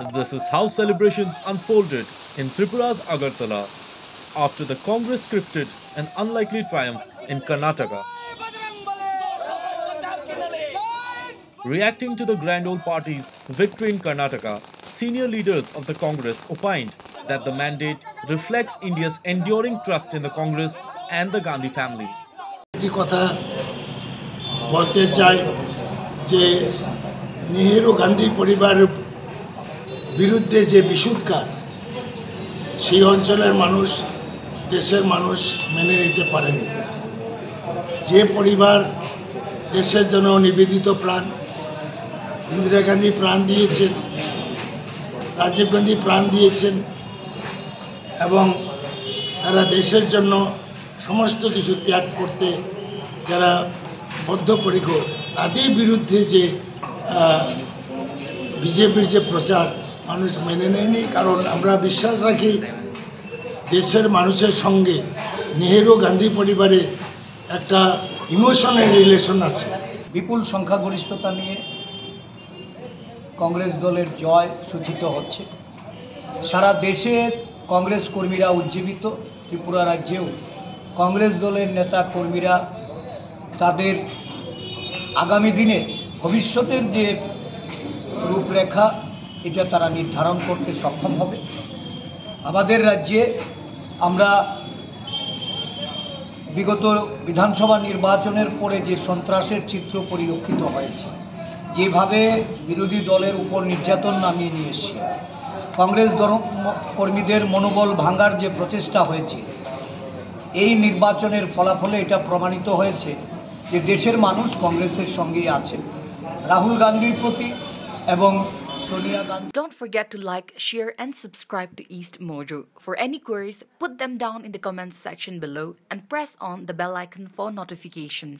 This is how celebrations unfolded in Tripura's Agartala after the Congress scripted an unlikely triumph in Karnataka. Reacting to the grand old party's victory in Karnataka, senior leaders of the Congress opined that the mandate reflects India's enduring trust in the Congress and the Gandhi family. বলতে চাই যে নেহেরু গান্ধী পরিবারের বিরুদ্ধে যে বিষোদগার সেই অঞ্চলের মানুষ দেশের মানুষ মেনে নিতে পারেনি। যে পরিবার দেশের জন্য নিবেদিত প্রাণ, ইন্দিরা গান্ধী প্রাণ দিয়েছেন, রাজীব গান্ধী প্রাণ দিয়েছেন এবং তারা দেশের জন্য সমস্ত কিছু ত্যাগ করতে যারা বদ্ধপরিকর, তাদের বিরুদ্ধে যে বিজেপির যে প্রচার মানুষ মেনে নেয়নি। কারণ আমরা বিশ্বাস রাখি দেশের মানুষের সঙ্গে নেহেরু গান্ধী পরিবারের একটা ইমোশনাল রিলেশন আছে। বিপুল সংখ্যাগরিষ্ঠতা নিয়ে কংগ্রেস দলের জয় সূচিত হচ্ছে। সারা দেশের কংগ্রেস কর্মীরা উজ্জীবিত। ত্রিপুরা রাজ্যেও কংগ্রেস দলের নেতা কর্মীরা তাদের আগামী দিনে ভবিষ্যতের যে রূপরেখা এটা তারা নির্ধারণ করতে সক্ষম হবে। আমাদের রাজ্যে আমরা বিগত বিধানসভা নির্বাচনের পরে যে সন্ত্রাসের চিত্র পরিলক্ষিত হয়েছে, যেভাবে বিরোধী দলের উপর নির্যাতন নামিয়ে নিয়ে এসছে, কংগ্রেস কর্মীদের মনোবল ভাঙার যে প্রচেষ্টা হয়েছে, এই নির্বাচনের ফলাফলে এটা প্রমাণিত হয়েছে যে দেশের মানুষ কংগ্রেসের সঙ্গেই আছে। রাহুল গান্ধীর প্রতি এবং Sonia Gandhi. Don't forget to like, share and subscribe to East Mojo. For any queries, put them down in the comments section below and press on the bell icon for notifications.